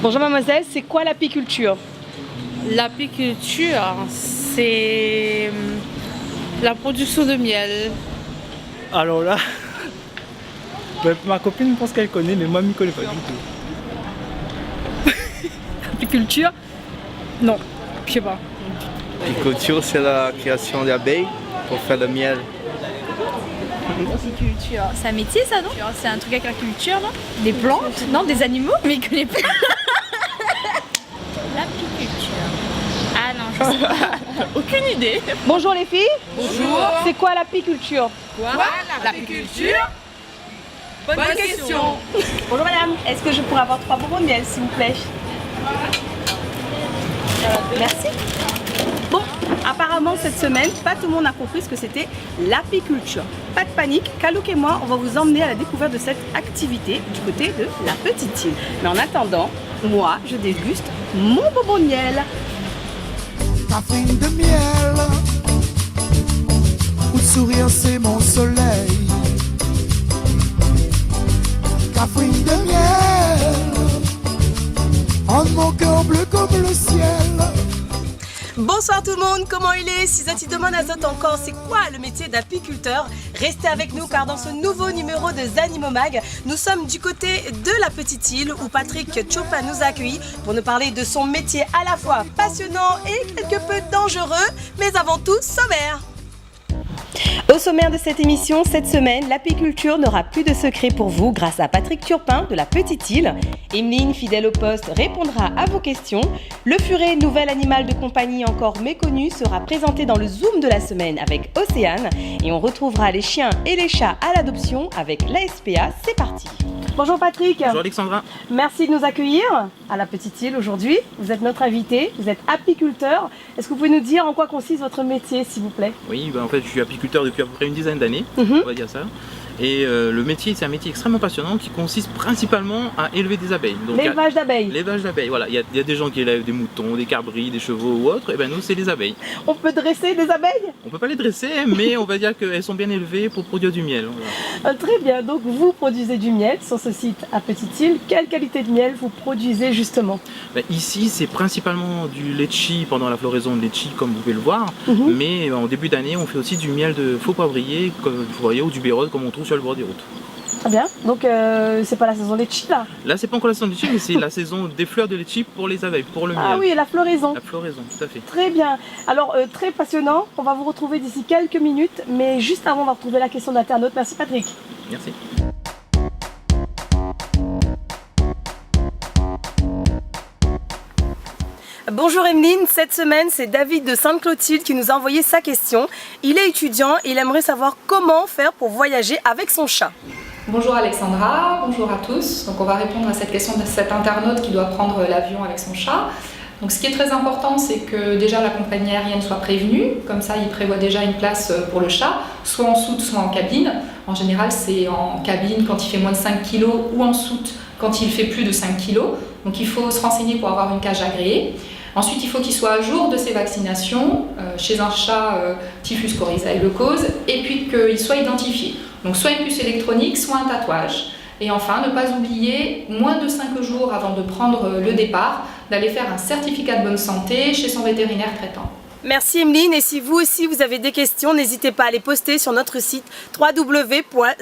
Bonjour mademoiselle, c'est quoi l'apiculture? L'apiculture, c'est la production de miel. Alors là, ma copine pense qu'elle connaît, mais moi je ne connais pas du tout. Apiculture? Non, je sais pas. L'apiculture, c'est la création d'abeilles pour faire le miel. L'apiculture, c'est un métier ça, non? C'est un truc avec la culture, non? Des plantes? Non, des animaux? Mais il connaît pas. L'apiculture. Ah non, je sais pas. Aucune idée. Bonjour les filles. Bonjour. C'est quoi l'apiculture? Quoi? L'apiculture? Bonne question. Bonjour madame, est-ce que je pourrais avoir 3 bonbons de miel s'il vous plaît? Merci. Bon, apparemment cette semaine, pas tout le monde a compris ce que c'était l'apiculture. Pas de panique, Kalouk et moi, on va vous emmener à la découverte de cette activité du côté de la petite île. Mais en attendant, moi, je déguste mon bonbon de miel. Catherine de miel, où le sourire c'est mon soleil. Catherine de miel, en mon cœur bleu comme le ciel. Bonsoir tout le monde, comment il est? Si Zati demande à Zot encore, c'est quoi le métier d'apiculteur? Restez avec nous car dans ce nouveau numéro de Zanimo Mag, nous sommes du côté de la petite île où Patrick Chopin nous a accueillis pour nous parler de son métier à la fois passionnant et quelque peu dangereux, mais avant tout sommaire. Au sommaire de cette émission, cette semaine, l'apiculture n'aura plus de secret pour vous grâce à Patrick Turpin de la Petite Île. Emeline, fidèle au poste, répondra à vos questions. Le furet, nouvel animal de compagnie encore méconnu, sera présenté dans le Zoom de la semaine avec Océane. Et on retrouvera les chiens et les chats à l'adoption avec l'ASPA. C'est parti. Bonjour Patrick. Bonjour Alexandra. Merci de nous accueillir à la Petite Île aujourd'hui. Vous êtes notre invité, vous êtes apiculteur. Est-ce que vous pouvez nous dire en quoi consiste votre métier, s'il vous plaît? Oui, en fait je suis apiculteur depuis à peu près une dizaine d'années, on va dire ça. Et le métier, c'est un métier extrêmement passionnant qui consiste principalement à élever des abeilles. L'élevage d'abeilles. L'élevage d'abeilles, voilà. Il y a des gens qui élèvent des moutons, des cabris, des chevaux ou autres. Et bien nous, c'est les abeilles. On peut dresser des abeilles? On peut pas les dresser, mais on va dire qu'elles sont bien élevées pour produire du miel. Voilà. Très bien, donc vous produisez du miel sur ce site à Petite Île. Quelle qualité de miel vous produisez justement? Ici, c'est principalement du litchi pendant la floraison de litchi, comme vous pouvez le voir. Mais en début d'année, on fait aussi du miel de faux poivrier, ou du bérode, comme on trouve sur le bord des routes. Très bien, donc c'est pas la saison litchi là? Là, c'est pas encore la saison de litchi, mais c'est la saison des fleurs de litchi pour les abeilles, pour le miel. Ah oui, la floraison. La floraison, tout à fait. Très bien. Alors, très passionnant. On va vous retrouver d'ici quelques minutes. Mais juste avant, on va retrouver la question d'internaute. Merci Patrick. Merci. Bonjour Emeline, cette semaine c'est David de Sainte-Clotilde qui nous a envoyé sa question. Il est étudiant et il aimerait savoir comment faire pour voyager avec son chat. Bonjour Alexandra, bonjour à tous. Donc on va répondre à cette question de cet internaute qui doit prendre l'avion avec son chat. Donc ce qui est très important, c'est que déjà la compagnie aérienne soit prévenue, comme ça il prévoit déjà une place pour le chat, soit en soute, soit en cabine. En général c'est en cabine quand il fait moins de 5 kg ou en soute quand il fait plus de 5 kg. Donc il faut se renseigner pour avoir une cage agréée. Ensuite, il faut qu'il soit à jour de ses vaccinations chez un chat typhus, coryza et leucose, et puis qu'il soit identifié. Donc soit une puce électronique, soit un tatouage. Et enfin, ne pas oublier, moins de 5 jours avant de prendre le départ, d'aller faire un certificat de bonne santé chez son vétérinaire traitant. Merci Emeline, et si vous aussi vous avez des questions, n'hésitez pas à les poster sur notre site www.zanimo.re.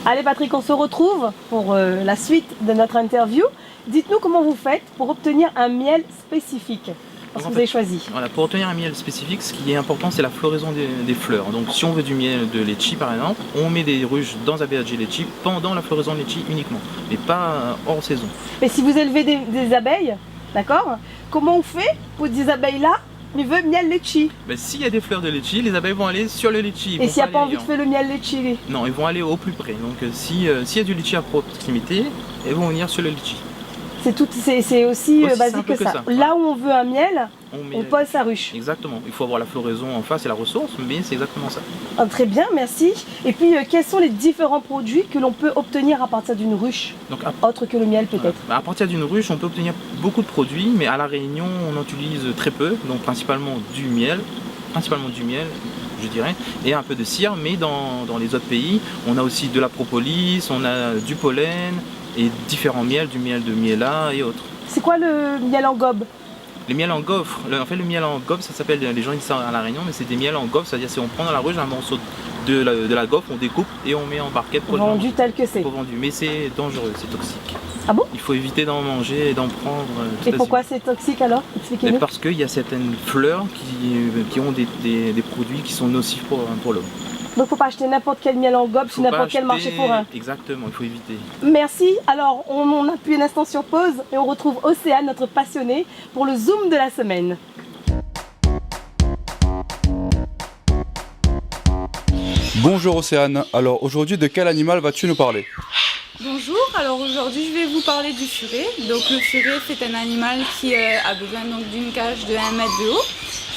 Allez Patrick, on se retrouve pour la suite de notre interview. Dites-nous comment vous faites pour obtenir un miel spécifique. Parce que vous avez choisi. Voilà, pour obtenir un miel spécifique, ce qui est important, c'est la floraison des fleurs. Donc si on veut du miel de litchi par exemple, on met des ruches dans un BHG litchi pendant la floraison de litchi uniquement, mais pas hors saison. Mais si vous élevez des abeilles, d'accord, comment on fait pour des abeilles là, mais veut miel litchi? S'il y a des fleurs de litchi, les abeilles vont aller sur le litchi. Et s'il n'y a pas envie de faire le miel litchi? Non, ils vont aller au plus près. Donc s'il y a du litchi à proximité, elles vont venir sur le litchi. C'est aussi basique que ça. Là où on veut un miel, on pose sa ruche. Exactement. Il faut avoir la floraison en face et la ressource, mais c'est exactement ça. Ah, très bien, merci. Et puis, quels sont les différents produits que l'on peut obtenir à partir d'une ruche? Donc, autre que le miel peut-être. À partir d'une ruche, on peut obtenir beaucoup de produits, mais à La Réunion, on en utilise très peu. Donc principalement du miel, je dirais, et un peu de cire. Mais dans les autres pays, on a aussi de la propolis, on a du pollen, et différents miels, du miel de Miela et autres. C'est quoi le miel en gobe? Les miels en gaufre, en fait le miel en gobe ça s'appelle, les gens disent ça à La Réunion, mais c'est des miels en gaufre, c'est-à-dire on prend dans la ruche un morceau de la gaufre, on découpe et on met en barquette pour Vendu tel que c'est. vendu. Mais c'est dangereux, c'est toxique. Ah bon? Il faut éviter d'en manger et d'en prendre. Et pourquoi c'est toxique alors? Expliquez-nous. Parce qu'il y a certaines fleurs qui ont des produits qui sont nocifs pour l'homme. Donc faut pas acheter n'importe quel miel en gobe Faut sur n'importe pas quel marché acheter- forain. Exactement, il faut éviter. Merci. Alors on appuie un instant sur pause et on retrouve Océane, notre passionnée, pour le Zoom de la semaine. Bonjour Océane, alors aujourd'hui de quel animal vas-tu nous parler? Bonjour, alors aujourd'hui je vais vous parler du furet. Donc le furet c'est un animal qui a besoin donc d'une cage de 1 mètre de haut.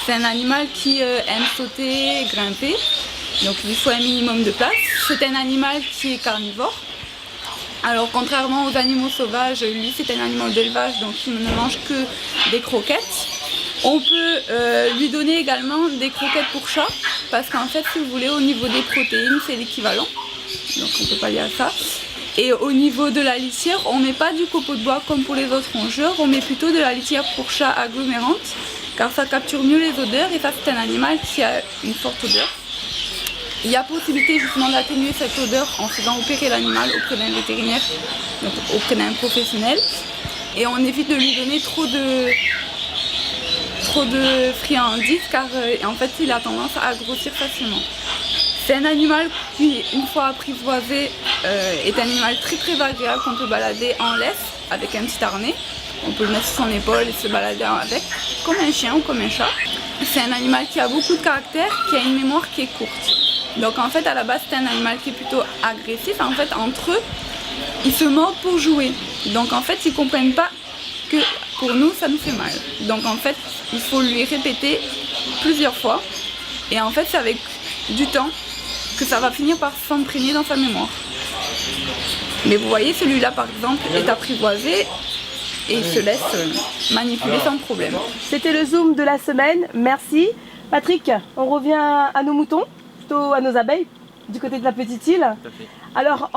C'est un animal qui aime sauter, grimper, donc il faut un minimum de place. C'est un animal qui est carnivore. Alors contrairement aux animaux sauvages, lui c'est un animal d'élevage donc il ne mange que des croquettes. On peut lui donner également des croquettes pour chat parce qu'en fait si vous voulez au niveau des protéines c'est l'équivalent. Donc on ne peut pas lier à ça. Et au niveau de la litière, on ne met pas du copeau de bois comme pour les autres rongeurs, on met plutôt de la litière pour chat agglomérante car ça capture mieux les odeurs et ça c'est un animal qui a une forte odeur. Il y a possibilité justement d'atténuer cette odeur en faisant opérer l'animal auprès d'un vétérinaire, donc auprès d'un professionnel. Et on évite de lui donner trop de friandises car en fait il a tendance à grossir facilement. C'est un animal qui, une fois apprivoisé, est un animal très très agréable qu'on peut balader en laisse avec un petit harnais. On peut le mettre sur son épaule et se balader avec, comme un chien ou comme un chat. C'est un animal qui a beaucoup de caractère, qui a une mémoire qui est courte. Donc en fait à la base c'est un animal qui est plutôt agressif. En fait entre eux, ils se mordent pour jouer. Donc en fait ils ne comprennent pas que pour nous ça nous fait mal. Donc en fait il faut lui répéter plusieurs fois. Et en fait c'est avec du temps que ça va finir par s'imprégner dans sa mémoire. Mais vous voyez, celui-là par exemple est apprivoisé et il se laisse manipuler sans problème. C'était le Zoom de la semaine, merci. Patrick, on revient à nos moutons, plutôt à nos abeilles, du côté de la petite île. Tout à fait. Alors,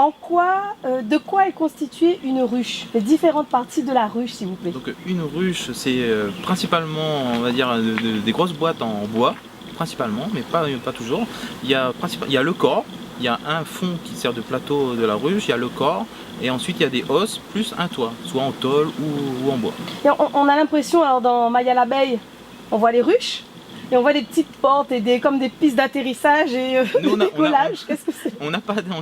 de quoi est constituée une ruche? Les différentes parties de la ruche, s'il vous plaît. Donc une ruche, c'est principalement, on va dire, des grosses boîtes en bois, principalement, mais pas toujours. Il y a le corps, il y a un fond qui sert de plateau de la ruche, il y a le corps, et ensuite il y a des osses plus un toit, soit en tôle ou en bois. Et on a l'impression, alors dans Maya l'abeille, on voit les ruches, et on voit des petites portes et comme des pistes d'atterrissage et Nous, des décollages. Qu'est-ce que c'est? On n'a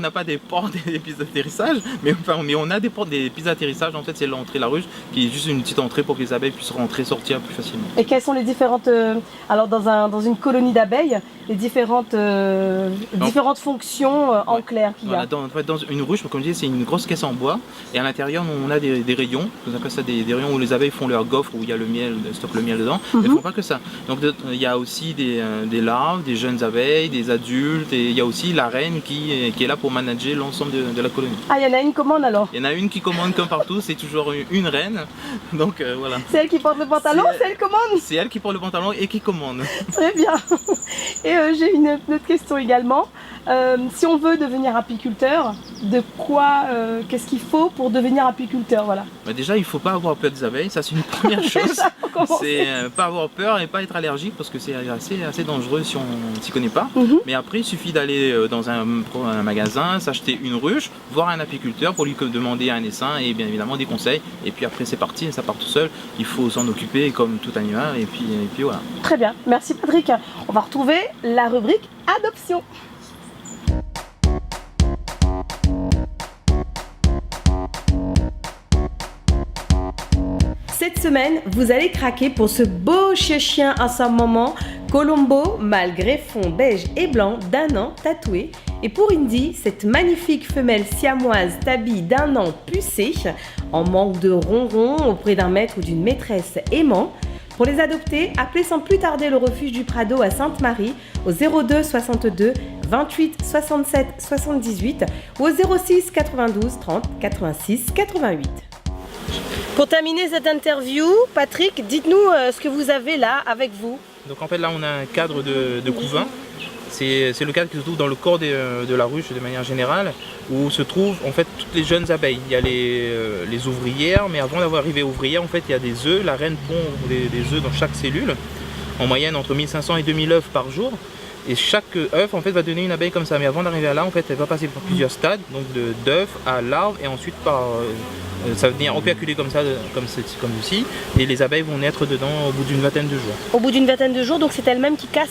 pas des portes et des pistes d'atterrissage, mais on a des portes, des pistes d'atterrissage. En fait, c'est l'entrée de la ruche qui est juste une petite entrée pour que les abeilles puissent rentrer, sortir plus facilement. Et quelles sont les différentes, alors dans une colonie d'abeilles, les différentes fonctions en clair qu'il y a? Voilà, dans une ruche, comme je disais, c'est une grosse caisse en bois, et à l'intérieur, on a des rayons, on appelle ça des rayons où les abeilles font leur gaufre, où il y a le miel, stockent le miel dedans. Mais ils ne font pas que ça. Donc il y a aussi des larves, des jeunes abeilles, des adultes, et il y a aussi la reine qui est là pour manager l'ensemble de la colonie. Ah, il y en a une commande alors? Il y en a une qui commande comme partout, c'est toujours une reine, donc voilà. C'est elle qui porte le pantalon, c'est elle qui commande? C'est elle qui porte le pantalon et qui commande. Très bien. Et j'ai une autre question également. Si on veut devenir apiculteur, qu'est-ce qu'il faut pour devenir apiculteur, voilà? Déjà, il ne faut pas avoir peur des abeilles, ça c'est une première chose. C'est pas avoir peur et pas être allergique parce que c'est assez dangereux si on ne s'y connaît pas. Mais après, il suffit d'aller dans un magasin, s'acheter une ruche, voir un apiculteur pour lui demander un essaim et bien évidemment des conseils. Et puis après, c'est parti, ça part tout seul. Il faut s'en occuper comme tout animal et puis voilà. Très bien, merci Patrick. On va retrouver la rubrique adoption. Cette semaine, vous allez craquer pour ce beau chien à sa maman, Colombo, mâle greffon beige et blanc d'1 an tatoué. Et pour Indy, cette magnifique femelle siamoise tabie d'1 an pucée, en manque de ronron auprès d'un maître ou d'une maîtresse aimant. Pour les adopter, appelez sans plus tarder le refuge du Prado à Sainte-Marie au 02 62 28 67 78 ou au 06 92 30 86 88. Pour terminer cette interview, Patrick, dites-nous ce que vous avez là avec vous. Donc en fait là on a un cadre de couvain C'est le cadre qui se trouve dans le corps de la ruche de manière générale, où se trouvent en fait toutes les jeunes abeilles. Il y a les ouvrières, mais avant d'arriver ouvrières, en fait, il y a des œufs. La reine pond des œufs dans chaque cellule, en moyenne entre 1500 et 2000 œufs par jour. Et chaque œuf en fait va donner une abeille comme ça. Mais avant d'arriver à là, en fait, elle va passer par plusieurs stades, donc d'œuf à larve, et ensuite ça va venir operculer comme ça, comme ceci, et les abeilles vont naître dedans au bout d'une vingtaine de jours. Au bout d'une vingtaine de jours, donc c'est elle-même qui casse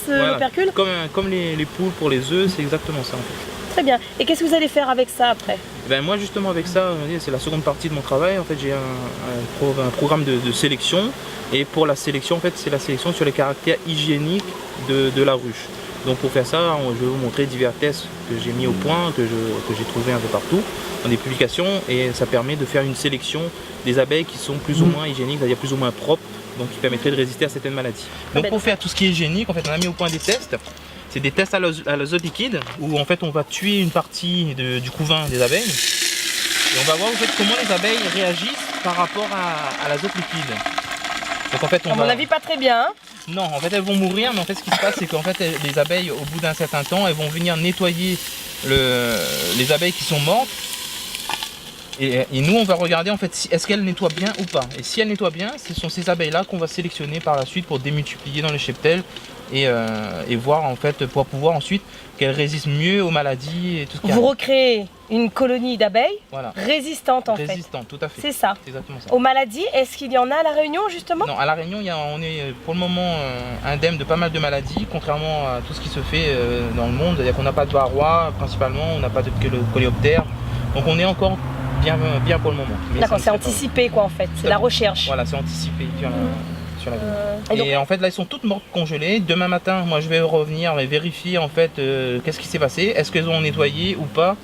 Voilà. l'opercule? Comme les poules pour les œufs, c'est exactement ça en fait. Très bien. Et qu'est-ce que vous allez faire avec ça après? Ben moi justement avec ça, c'est la seconde partie de mon travail. En fait, j'ai un programme de sélection, et pour la sélection, en fait, c'est la sélection sur les caractères hygiéniques de la ruche. Donc pour faire ça, je vais vous montrer divers tests que j'ai mis au point, que j'ai trouvé un peu partout dans des publications, et ça permet de faire une sélection des abeilles qui sont plus ou moins hygiéniques, c'est-à-dire plus ou moins propres, donc qui permettrait de résister à certaines maladies. Donc pour faire tout ce qui est hygiénique, en fait, on a mis au point des tests. C'est des tests à l'azote liquide, où en fait on va tuer une partie du couvain des abeilles, et on va voir en fait comment les abeilles réagissent par rapport à l'azote liquide. Donc en fait, à mon avis, pas très bien. Hein? Non, en fait elles vont mourir, mais en fait ce qui se passe, c'est qu'en fait les abeilles, au bout d'un certain temps, elles vont venir nettoyer les abeilles qui sont mortes. Et nous on va regarder en fait est-ce qu'elles nettoient bien ou pas. Et si elles nettoient bien, ce sont ces abeilles là qu'on va sélectionner par la suite pour démultiplier dans le cheptel, et voir en fait pour pouvoir ensuite qu'elles résistent mieux aux maladies et tout ce qui arrive. Vous recréez une colonie d'abeilles résistantes en fait. Résistantes, tout à fait. C'est ça. C'est exactement ça. Aux maladies, est-ce qu'il y en a à La Réunion justement? Non, à La Réunion, on est pour le moment indemne de pas mal de maladies, contrairement à tout ce qui se fait dans le monde. C'est-à-dire qu'on n'a pas de varroa principalement, on n'a pas de coléoptère. Donc on est encore bien pour le moment. D'accord, c'est anticipé quoi en fait, c'est la recherche. Voilà, c'est anticipé sur la vie. Et en fait là, elles sont toutes mortes congelées. Demain matin, moi je vais revenir et vérifier en fait qu'est-ce qui s'est passé, est-ce qu'elles ont nettoyé ou pas.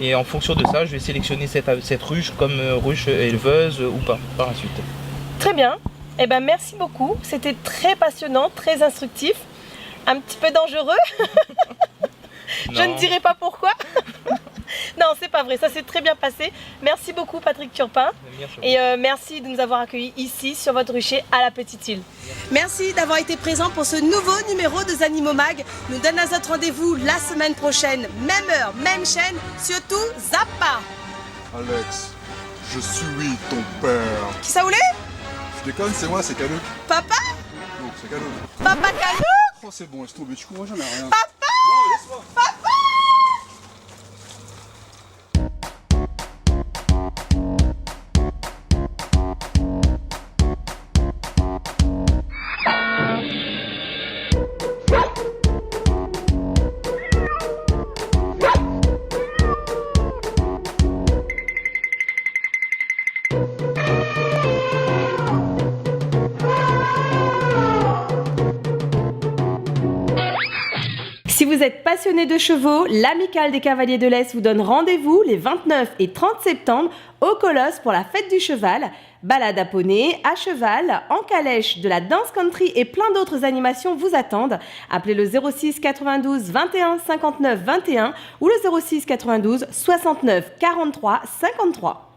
Et en fonction de ça, je vais sélectionner cette ruche comme ruche éleveuse ou pas par la suite. Très bien. Eh ben merci beaucoup, c'était très passionnant, très instructif, un petit peu dangereux. Je ne dirai pas pourquoi. Non, c'est pas vrai, ça s'est très bien passé. Merci beaucoup Patrick Turpin. Et merci de nous avoir accueillis ici sur votre rucher à la Petite Île. Merci d'avoir été présent pour ce nouveau numéro de Zanimo Mag. Nous donnons notre rendez-vous la semaine prochaine, même heure, même chaîne, surtout Zappa. Alex, je suis ton père. Qui ça voulait? Je déconne, c'est moi, c'est Canouk. Papa? Non, c'est Canouk. Papa Canouk? Oh c'est bon, laisse tomber, tu comprends, j'en ai rien. Papa? Non, laisse-moi. Papa? Si vous êtes passionné de chevaux, l'Amicale des Cavaliers de l'Est vous donne rendez-vous les 29 et 30 septembre au Colosse pour la fête du cheval. Balade à poney, à cheval, en calèche, de la danse country et plein d'autres animations vous attendent. Appelez le 06 92 21 59 21 ou le 06 92 69 43 53.